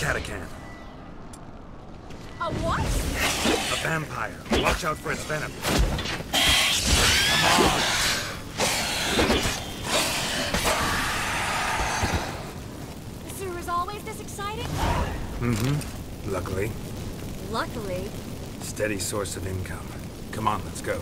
Catachan. A what? A vampire. Watch out for its venom. The sewer is always this exciting? Mm-hmm. Luckily. Luckily. Steady source of income. Come on, let's go.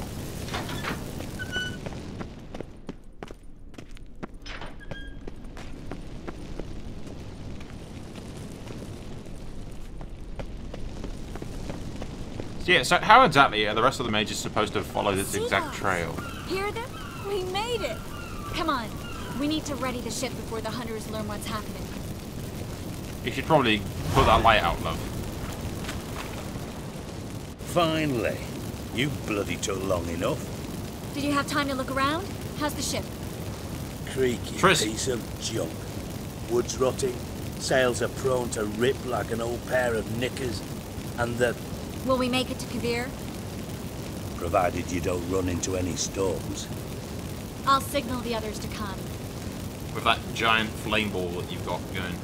Yeah, so how exactly are the rest of the mages supposed to follow this exact trail? Hear them? We made it! Come on. We need to ready the ship before the hunters learn what's happening. You should probably put that light out, love. Finally. You bloody took long enough. Did you have time to look around? How's the ship? Creaky Tris. piece of junk. Wood's rotting. Sails are prone to rip like an old pair of knickers. And the... Will we make it to Kavir? Provided you don't run into any storms. I'll signal the others to come. With that giant flame ball that you've got going.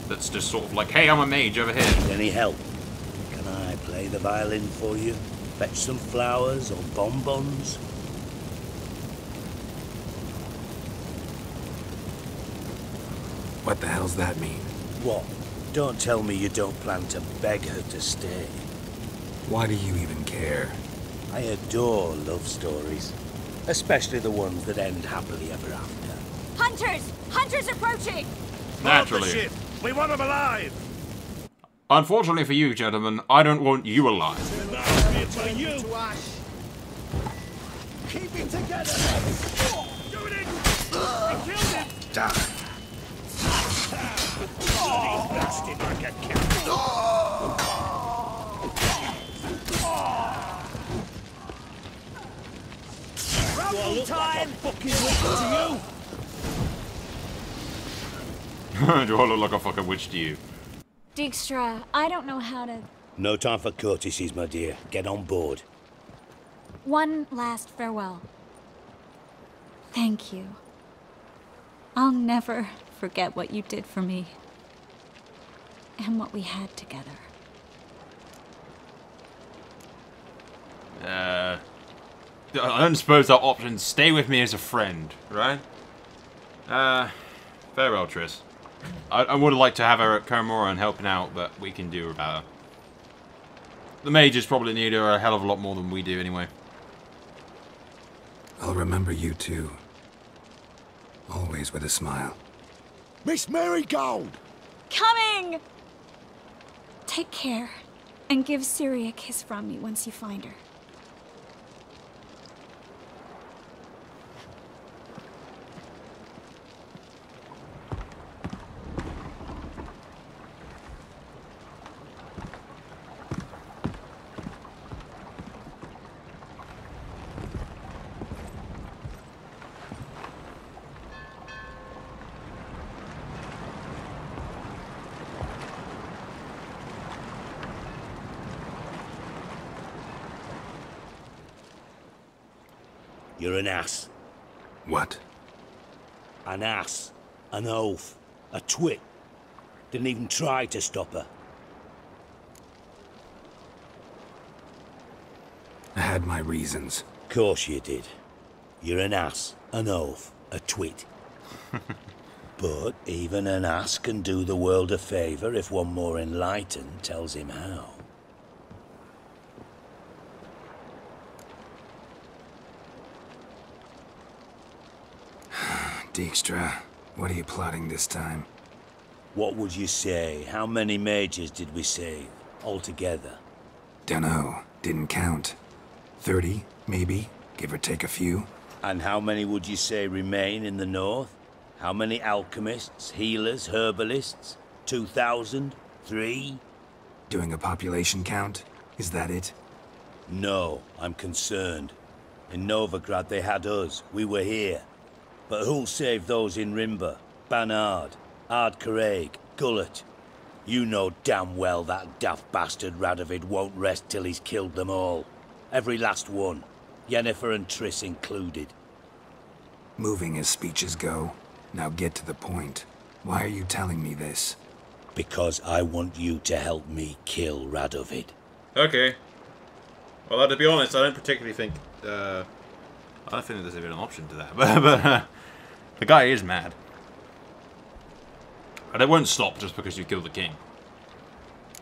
That's just sort of like, hey, I'm a mage over here. Any help? Can I play the violin for you? Fetch some flowers or bonbons? What the hell's that mean? What? Don't tell me you don't plan to beg her to stay. Why do you even care? I adore love stories. Especially the ones that end happily ever after. Hunters! Hunters approaching! Naturally. We want them alive! Unfortunately for you, gentlemen, I don't want you alive. For you! Keep it together! Do it! I killed him! Die. Bloody bastard like a cat! Round time! Fucking witch to you! Do I look like a fucking witch to you? Dijkstra, I don't know how to... No time for courtesies, my dear. Get on board. One last farewell. Thank you. I'll never forget what you did for me. And what we had together. I don't suppose our options stay with me as a friend, right? Farewell, Tris. I would have liked to have her at Kermora and helping out, but we can do about her. The mages probably need her a hell of a lot more than we do anyway. I'll remember you too. Always with a smile. Miss Marigold! Coming! Take care, and give Ciri a kiss from me once you find her. You're an ass. What? An ass. An oaf. A twit. Didn't even try to stop her. I had my reasons. Course you did. You're an ass. An oaf. A twit. But even an ass can do the world a favour if one more enlightened tells him how. Dijkstra, what are you plotting this time? What would you say? How many mages did we save, altogether? Dunno. Didn't count. 30, maybe, give or take a few. And how many would you say remain in the north? How many alchemists, healers, herbalists? 2,000? 3? Doing a population count? Is that it? No, I'm concerned. In Novigrad they had us. We were here. But who'll save those in Rimba? Banard, Ardcaraig, Gullet? You know damn well that daft bastard Radovid won't rest till he's killed them all. Every last one. Yennefer and Triss included. Moving as speeches go. Now get to the point. Why are you telling me this? Because I want you to help me kill Radovid. Okay. Well, to be honest, I don't particularly think... I don't think there's even an option to that. But the guy is mad. And it won't stop just because you killed the king.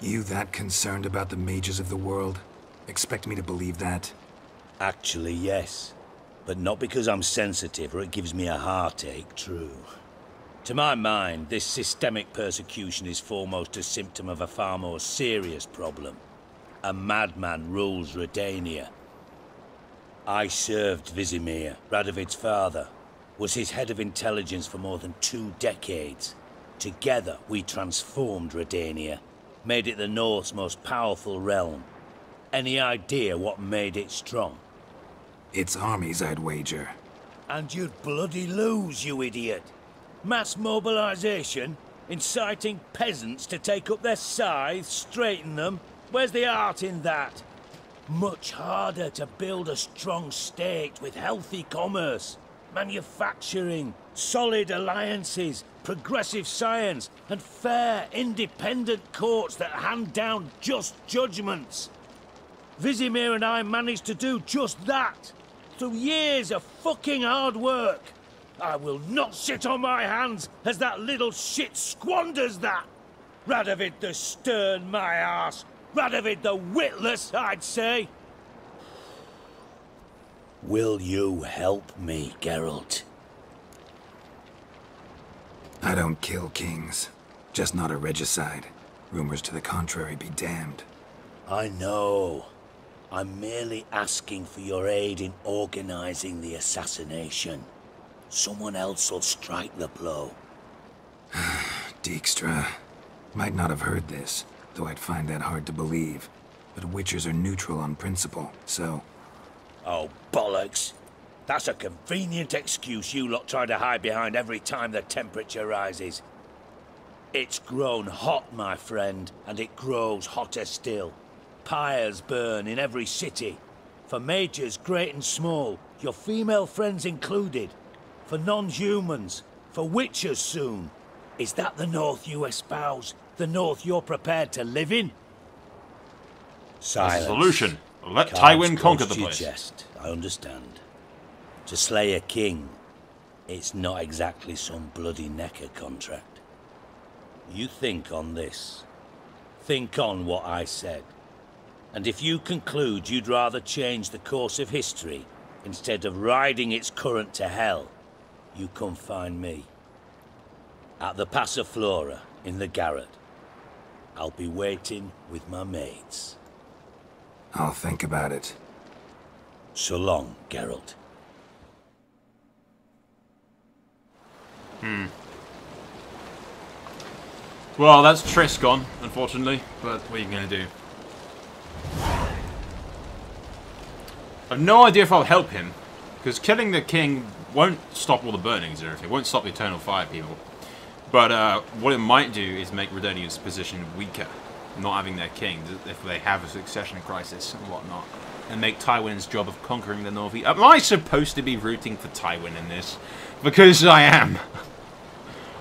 You that concerned about the mages of the world? Expect me to believe that? Actually, yes. But not because I'm sensitive or it gives me a heartache, true. To my mind, this systemic persecution is foremost a symptom of a far more serious problem. A madman rules Redania. I served Vizimir, Radovid's father, was his head of intelligence for more than 2 decades. Together, we transformed Redania, made it the North's most powerful realm. Any idea what made it strong? Its armies, I'd wager. And you'd bloody lose, you idiot. Mass mobilization, inciting peasants to take up their scythes, straighten them. Where's the art in that? Much harder to build a strong state with healthy commerce, manufacturing, solid alliances, progressive science, and fair, independent courts that hand down just judgments. Vizimir and I managed to do just that, through years of fucking hard work. I will not sit on my hands as that little shit squanders that. Radovid the stern, my ass. Radovid the witless, I'd say. Will you help me, Geralt? I don't kill kings. Just not a regicide. Rumors to the contrary be damned. I know. I'm merely asking for your aid in organizing the assassination. Someone else will strike the blow. Dijkstra. Might not have heard this, though I'd find that hard to believe. But Witchers are neutral on principle, so... Oh, bollocks. That's a convenient excuse you lot try to hide behind every time the temperature rises. It's grown hot, my friend, and it grows hotter still. Pyres burn in every city. For mages great and small, your female friends included. For non-humans, for witchers soon. Is that the North you espouse? The North you're prepared to live in? Silence. Solution. Let Cards Tywin close conquer the to your place. chest, I understand. To slay a king, it's not exactly some bloody necker contract. You think on this. Think on what I said. And if you conclude you'd rather change the course of history instead of riding its current to hell, you come find me. At the Passiflora, in the garret. I'll be waiting with my mates. I'll think about it. So long, Geralt. Well, that's Triss gone, unfortunately, but what are you going to do? I've no idea if I'll help him, because killing the king won't stop all the burnings or anything. It won't stop the Eternal Fire people. But what it might do is make Redania's position weaker, not having their king, if they have a succession crisis and whatnot. And make Tywin's job of conquering the North. Am I supposed to be rooting for Tywin in this? Because I am.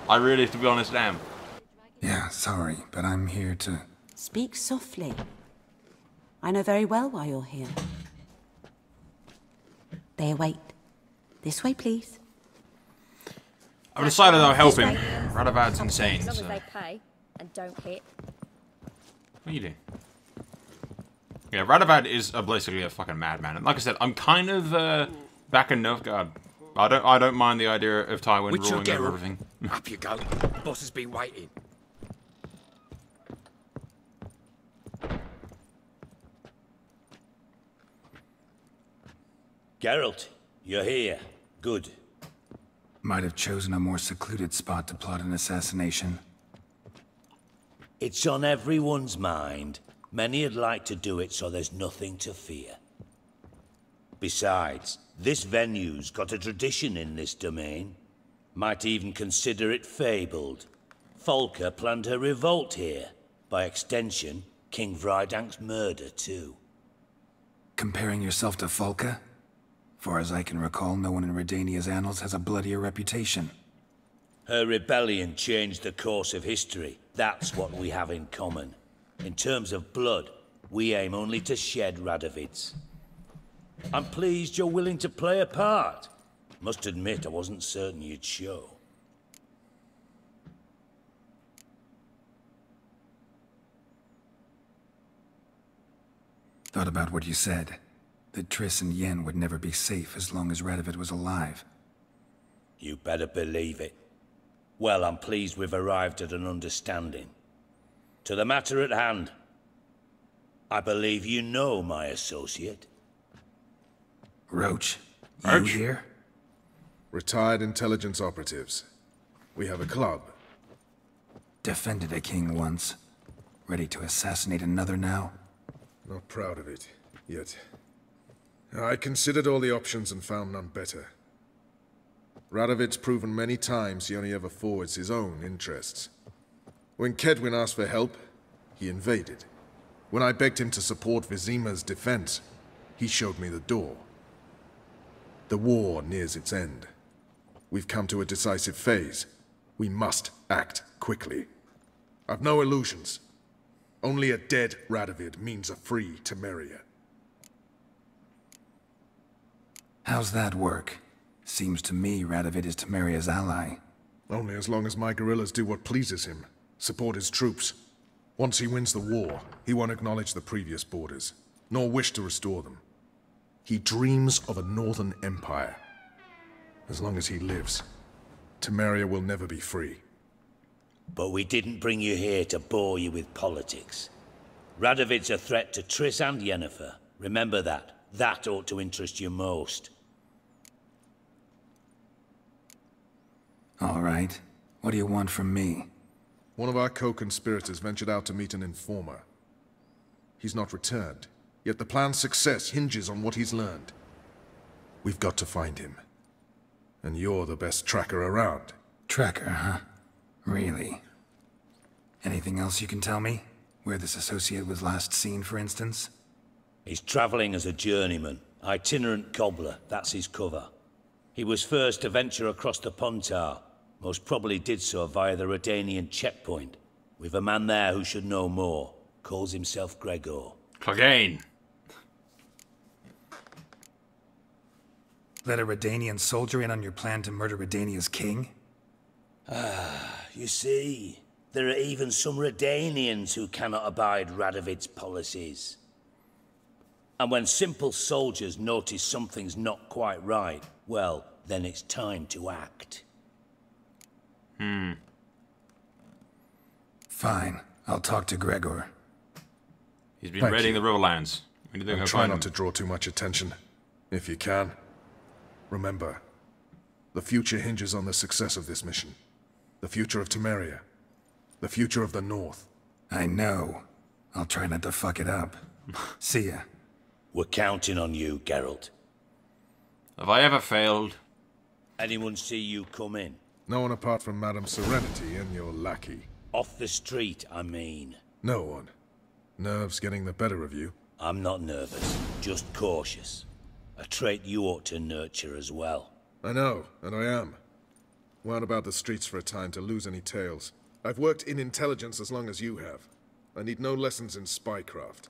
I really, to be honest, am. Yeah, sorry, but I'm here to... Speak softly. I know very well why you're here. They await. This way, please. I've decided I'll help him. Radavad's insane, As long so... as they pay and don't hit. What are you doing? Yeah, Radavad is basically a fucking madman. And like I said, I'm kind of back in Nilfgaard. I don't mind the idea of Tywin ruling over everything. Up you go. Boss has been waiting. Geralt, you're here. Good. Might have chosen a more secluded spot to plot an assassination. It's on everyone's mind. Many would like to do it so there's nothing to fear. Besides, this venue's got a tradition in this domain. Might even consider it fabled. Folka planned her revolt here. By extension, King Vrydank's murder too. Comparing yourself to Folka? Far as I can recall, no one in Redania's annals has a bloodier reputation. Her rebellion changed the course of history. That's what we have in common. In terms of blood, we aim only to shed Radovid's. I'm pleased you're willing to play a part. Must admit, I wasn't certain you'd show. Thought about what you said. That Triss and Yen would never be safe as long as Radovid was alive. You better believe it. Well, I'm pleased we've arrived at an understanding. To the matter at hand. I believe you know my associate. Roach, you Roach? here? Retired intelligence operatives. We have a club. Defended a king once. Ready to assassinate another now? Not proud of it, yet. I considered all the options and found none better. Radovid's proven many times he only ever forwards his own interests. When Kedwin asked for help, he invaded. When I begged him to support Vizima's defense, he showed me the door. The war nears its end. We've come to a decisive phase. We must act quickly. I've no illusions. Only a dead Radovid means a free Temeria. How's that work? Seems to me Radovid is Temeria's ally. Only as long as my guerrillas do what pleases him. Support his troops. Once he wins the war, he won't acknowledge the previous borders, nor wish to restore them. He dreams of a northern empire. As long as he lives, Temeria will never be free. But we didn't bring you here to bore you with politics. Radovid's a threat to Triss and Yennefer. Remember that. That ought to interest you most. All right. What do you want from me? One of our co-conspirators ventured out to meet an informer. He's not returned, yet the plan's success hinges on what he's learned. We've got to find him. And you're the best tracker around. Tracker, huh? Really? Anything else you can tell me? Where this associate was last seen, for instance? He's travelling as a journeyman. Itinerant cobbler, that's his cover. He was first to venture across the Pontar. Most probably did so via the Redanian checkpoint. We've a man there who should know more. Calls himself Gregor. Clegane. Let a Redanian soldier in on your plan to murder Redania's king? You see, there are even some Redanians who cannot abide Radovid's policies. And when simple soldiers notice something's not quite right, well, then it's time to act. Fine. I'll talk to Gregor. He's been Thank raiding you. the Riverlands. We need to go And try find not him. to draw too much attention, if you can. Remember, the future hinges on the success of this mission. The future of Temeria. The future of the North. I know. I'll try not to fuck it up. See ya. We're counting on you, Geralt. Have I ever failed? Anyone see you come in? No one apart from Madame Serenity and your lackey. Off the street, I mean. No one. Nerves getting the better of you. I'm not nervous, just cautious. A trait you ought to nurture as well. I know, and I am. Wound about the streets for a time to lose any tales. I've worked in intelligence as long as you have. I need no lessons in spycraft.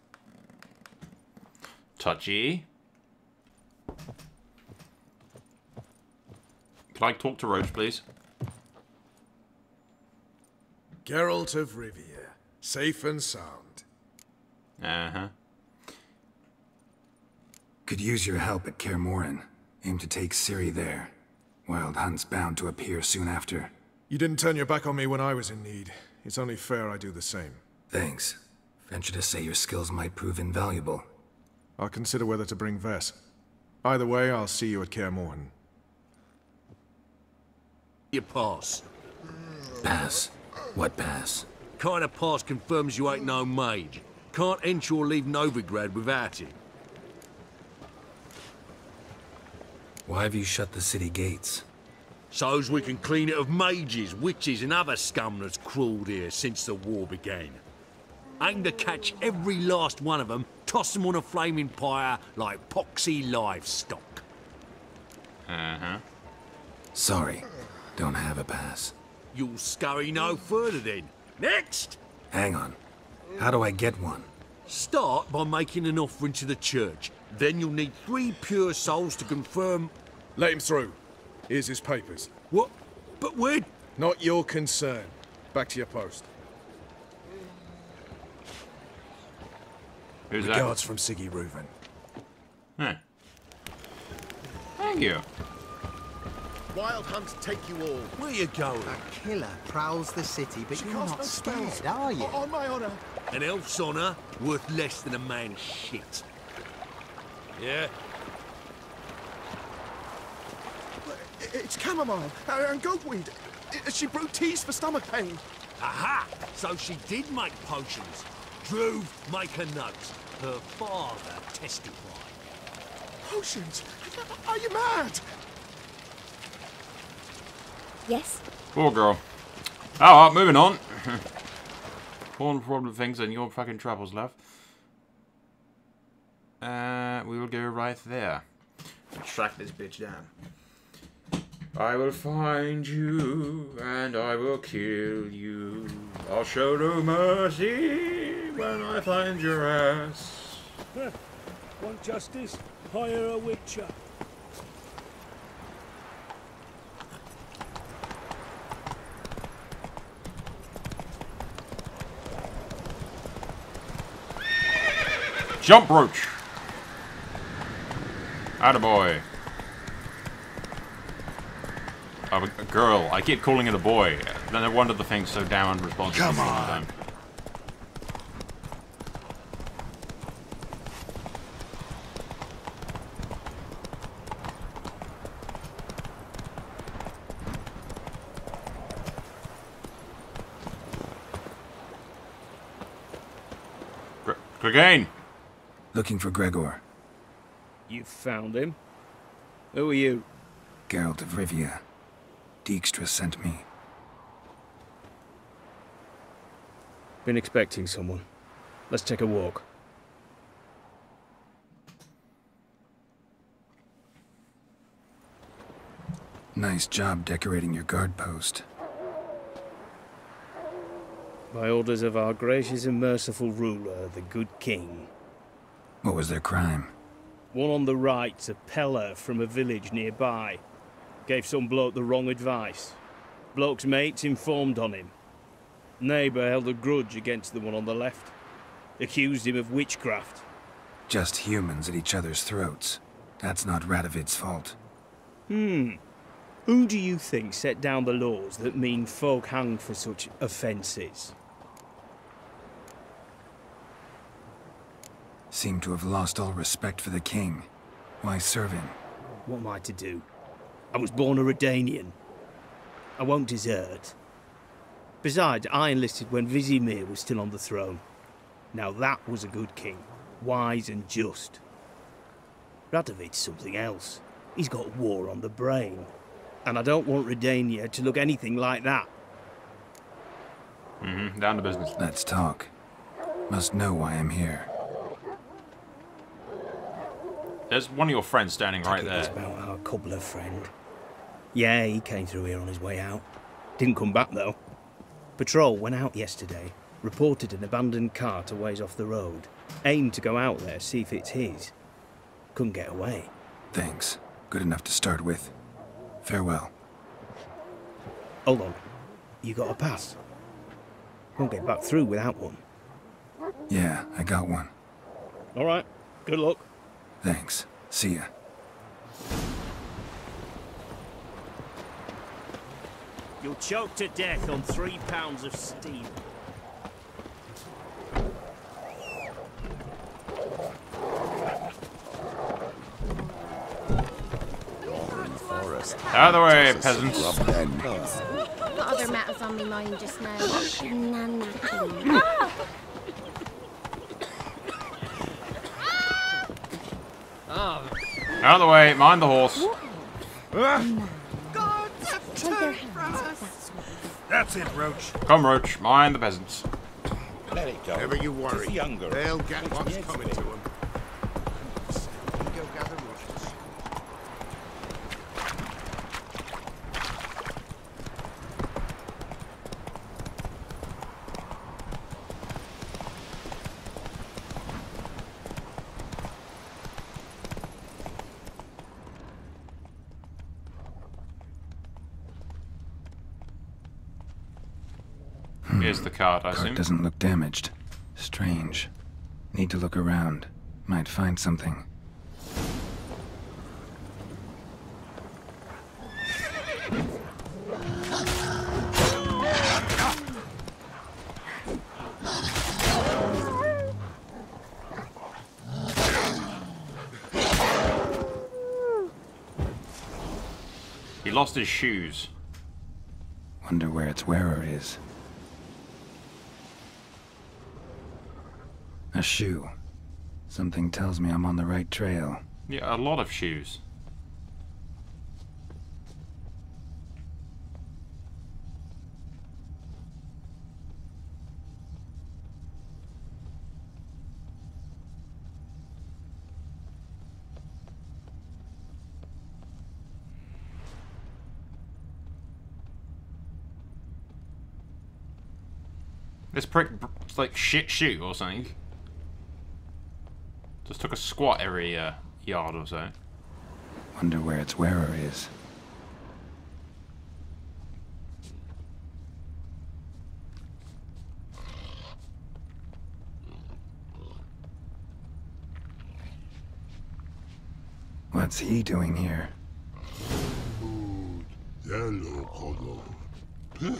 Touchy. Can I talk to Roach, please? Geralt of Rivia, safe and sound. Uh-huh. Could use your help at Kaer Morhen. Aim to take Ciri there. Wild Hunt's bound to appear soon after. You didn't turn your back on me when I was in need. It's only fair I do the same. Thanks. Venture to say your skills might prove invaluable. I'll consider whether to bring Vess. Either way, I'll see you at Kaer Morhen. Your pass. Pass? What pass? Kind of pass confirms you ain't no mage. Can't enter or leave Novigrad without it. Why have you shut the city gates? So's we can clean it of mages, witches and other scum that's crawled here since the war began. Aim to catch every last one of them, toss them on a flaming pyre like poxy livestock. Uh-huh. Sorry. Don't have a pass. You'll scurry no further then. Next! Hang on. How do I get one? Start by making an offering to the church. Then you'll need 3 pure souls to confirm... Let him through. Here's his papers. What? But we're... Not your concern. Back to your post. Who's that? Regards from Siggy Reuven. Huh. Thank you. Wild hunts take you all. Where you going? A killer prowls the city, but She you're casts not no spells. scared, are you? On my honor. An elf's honour worth less than a man's shit. Yeah? It's chamomile and goatweed. She brewed teas for stomach pain. Aha! So she did make potions. Drew, make a note. Her father testified. Potions? Are you mad? Yes? Poor girl. Alright, moving on. More important things than your fucking troubles, love. We will go right there. Track this bitch down. I will find you and I will kill you. I'll show no mercy when I find your ass. Want justice? Hire a witcher. Jump roach. Attaboy. Oh, a girl. I keep calling it a boy. Then no wonder the thing's so damn unresponsive. Come on. Clegane. Looking for Gregor. You found him? Who are you? Geralt of Rivia. Dijkstra sent me. Been expecting someone. Let's take a walk. Nice job decorating your guard post. By orders of our gracious and merciful ruler, the good king. What was their crime? One on the right's a peller from a village nearby. Gave some bloke the wrong advice. Bloke's mates informed on him. Neighbour held a grudge against the one on the left. Accused him of witchcraft. Just humans at each other's throats. That's not Radovid's fault. Who do you think set down the laws that mean folk hanged for such offences? Seem to have lost all respect for the king. Why serve him? What am I to do? I was born a Redanian. I won't desert. Besides, I enlisted when Vizimir was still on the throne. Now that was a good king, wise and just. Radovid's something else. He's got war on the brain. And I don't want Redania to look anything like that. Down to business. Let's talk. Must know why I'm here. There's one of your friends standing right It was there. about our cobbler friend. Yeah, he came through here on his way out. Didn't come back, though. Patrol went out yesterday, reported an abandoned cart a ways off the road. Aimed to go out there, see if it's his. Couldn't get away. Thanks. Good enough to start with. Farewell. Hold on. You got a pass? Won't get back through without one. Yeah, I got one. All right. Good luck. Thanks. See ya. You'll choke to death on 3 pounds of steam. Out of the way, peasants. Got other matters on my mind just now. Out of the way, mind the horse. That's it, Roach. Come, Roach, mind the peasants. Let it go. Never you worry. They'll get what's coming to them. Go gather rushes. Here's the card, I assume. Cart doesn't look damaged. Strange. Need to look around. Might find something. He lost his shoes. Wonder where its wearer is. A shoe. Something tells me I'm on the right trail. Yeah, a lot of shoes. This prick, it's like shit shoe or something. Just took a squat every yard or so. Wonder where its wearer is. What's he doing here? Yellow color. Pretty.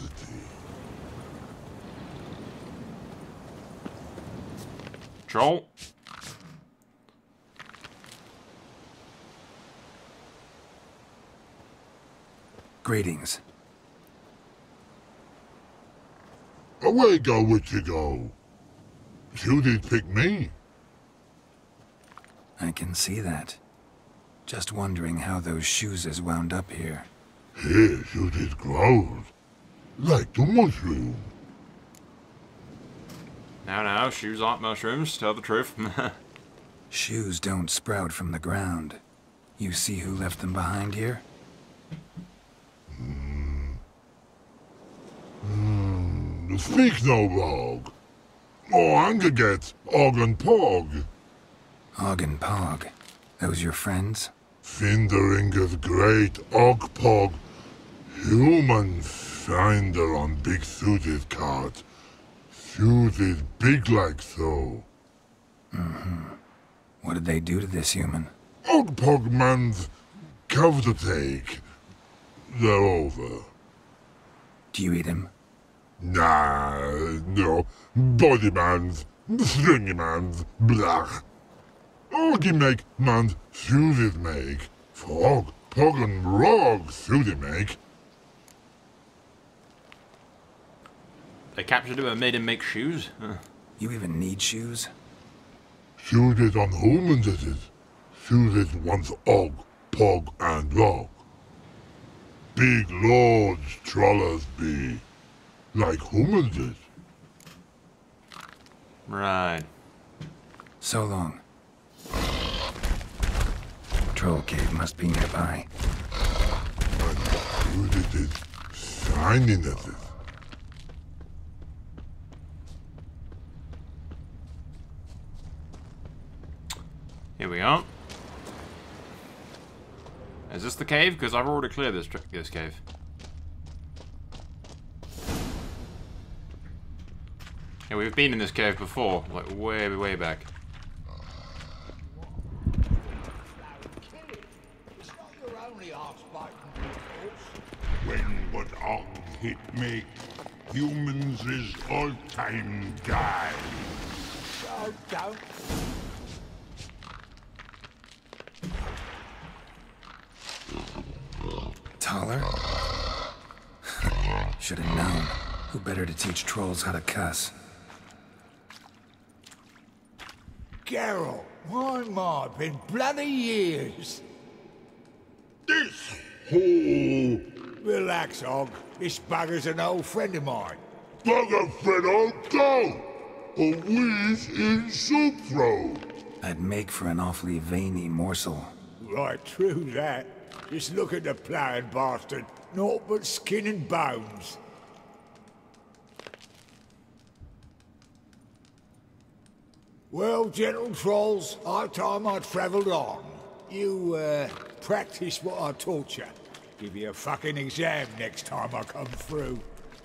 Troll. Greetings. Away go, witchy go. You did pick me. I can see that. Just wondering how those shoes is wound up here. Here you did grow. Like the mushroom. No, shoes aren't mushrooms, tell the truth. Shoes don't sprout from the ground. You see who left them behind here? Speak no rogue. Oh, anger get Og and Pog. Og and Pog. Those your friends? Finderinger's great Og Pog. Human finder on big suited cart. Suited big like so. What did they do to this human? Og Pog man's cover to take. They're over. Do you eat him? Nah, no. Body man's, stringy man's, blach. Oggy make man's suited make. Frog, Pog and Rog suited make. They captured him and made him make shoes? You even need shoes? Suited on humans it is. Suited once Og, Pog and Rog. Big lords trollers be. Like humans is. Right. So long. Troll cave must be nearby. And suited is shining at it. Here we are. Is this the cave? Because I've already cleared this cave. Yeah, we've been in this cave before, like way back. When what Og hit make, humans is all time die. So don't. Taller? Should have known. Who better to teach trolls how to cuss? Geralt, my, been bloody years. This hole. Relax, Og. This bugger's an old friend of mine. Bugger friend old go. A wheeze in soup throw. That'd make for an awfully veiny morsel. Right, true that. Just look at the ploughing bastard. Naught but skin and bones. Well, gentle trolls, high time I travelled on. You, practice what I taught you. Give you a fucking exam next time I come through.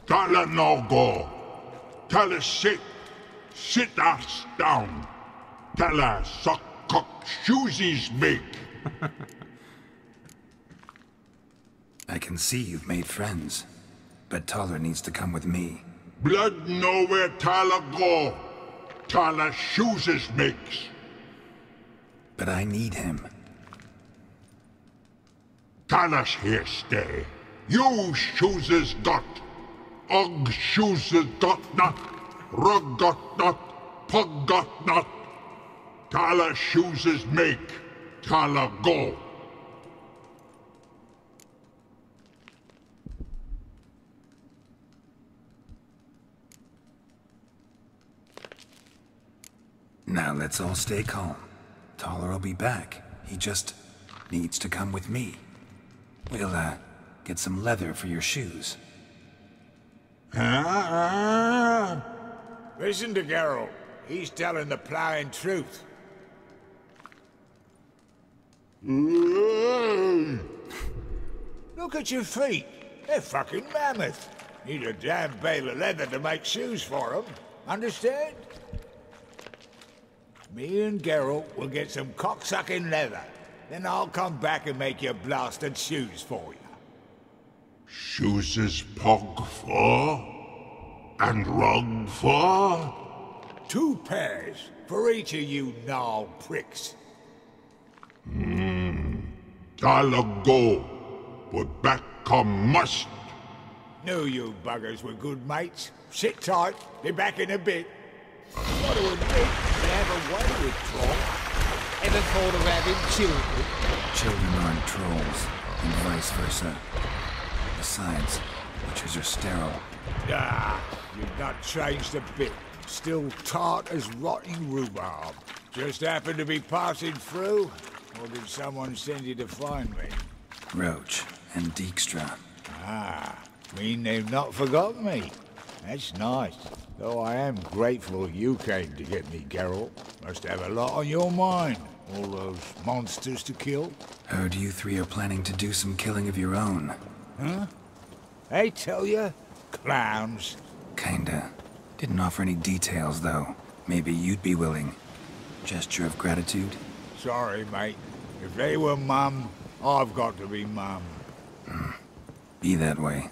Can't let no go. Tell us sit us down. Tell us suck cock shoesies make. I can see you've made friends, but Taller needs to come with me. Blood know where Tala go. Tala shoeses makes. But I need him. Tala's here stay. You shoeses got. Og shoeses got not. Rug got not. Pug got not. Tala shoeses make. Tala go. Now let's all stay calm. Taller will be back. He just needs to come with me. We'll, get some leather for your shoes. Listen to Geralt. He's telling the plowing truth. Look at your feet. They're fucking mammoth. Need a damn bale of leather to make shoes for them. Understand? Me and Geralt will get some cocksucking leather. Then I'll come back and make your blasted shoes for you. Shoeses pug for? And rug for? 2 pairs for each of you gnarled pricks. Tala go. But back come must. Knew you buggers were good mates. Sit tight. Be back in a bit. Got to admit, you have a way with trolls. Ever thought of having children? Children aren't trolls, and vice versa. Besides, witches are sterile. Ah, you've not changed a bit. Still tart as rotting rhubarb. Just happened to be passing through? Or did someone send you to find me? Roach and Dijkstra. Ah, mean they've not forgotten me. That's nice. Though I am grateful you came to get me, Geralt. Must have a lot on your mind. All those monsters to kill. Heard you 3 are planning to do some killing of your own. Huh? I tell you, clowns. Kinda. Didn't offer any details, though. Maybe you'd be willing. Gesture of gratitude? Sorry, mate. If they were mum, I've got to be mum. Be that way.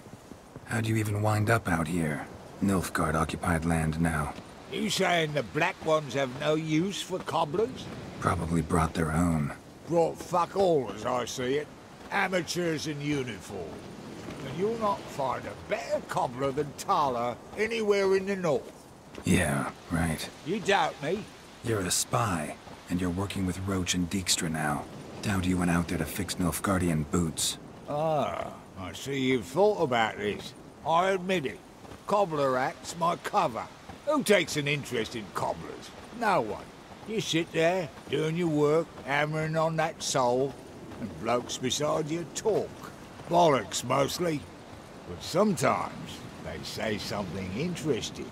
How'd you even wind up out here? Nilfgaard-occupied land now. You saying the black ones have no use for cobblers? Probably brought their own. Brought fuck all, as I see it. Amateurs in uniform. And you'll not find a better cobbler than Tala anywhere in the north. Yeah, right. You doubt me? You're a spy, and you're working with Roach and Dijkstra now. Doubt you went out there to fix Nilfgaardian boots. Ah, I see you've thought about this. I admit it. Cobbler act's my cover. Who takes an interest in cobblers? No one. You sit there, doing your work, hammering on that soul, and blokes beside you talk. Bollocks, mostly. But sometimes they say something interesting.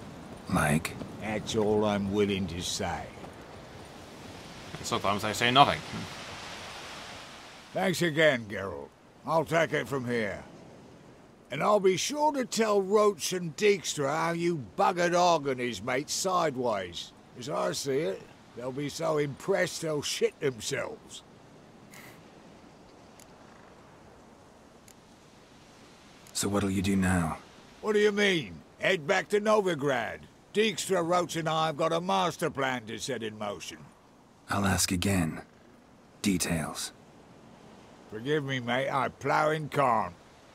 Like? That's all I'm willing to say. Sometimes they say nothing. Thanks again, Geralt. I'll take it from here. And I'll be sure to tell Roach and Dijkstra how you buggered Og and his mates sideways. As I see it, they'll be so impressed they'll shit themselves. So what'll you do now? What do you mean? Head back to Novigrad. Dijkstra, Roach and I have got a master plan to set in motion. I'll ask again. Details. Forgive me, mate, I ploughing can't.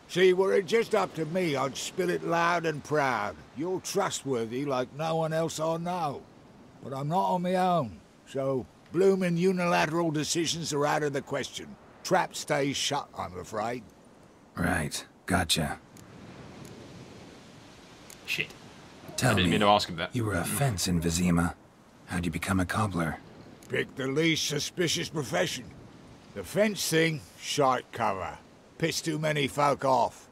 See, were it just up to me, I'd spill it loud and proud. You're trustworthy like no one else I know. But I'm not on my own, so bloomin' unilateral decisions are out of the question. Trap stays shut, I'm afraid. Right, gotcha. Shit. Tell I didn't me, mean to ask him that. you were a fence in Vizima. How'd you become a cobbler? Pick the least suspicious profession. The fence thing, shite cover. Piss too many folk off.